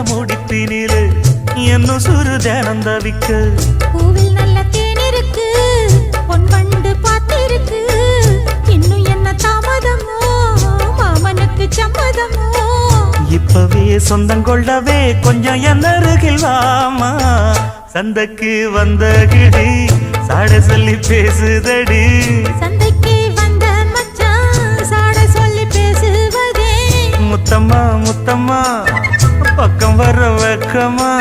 முடிப்பினிலே இன்னும் சுரு தினம் தவிக்க பூவில் நல்ல தேன் இருக்கு பொன் வண்டு பார்த்திருக்கு இன்னும் என்ன தாமதமோ மாமனுக்கு சம்மதமோ இப்பவே சொந்தம் கொள்ளவே கொஞ்சம் என் அருகில் வாமா சந்தைக்கு வந்த கிடி சாட சொல்லி பேசுதடி சந்தைக்கு வந்த மச்சான் சாட சொல்லி பேசுவதே முத்தம்மா முத்தம்மா பக்கம் வர வெக்கமா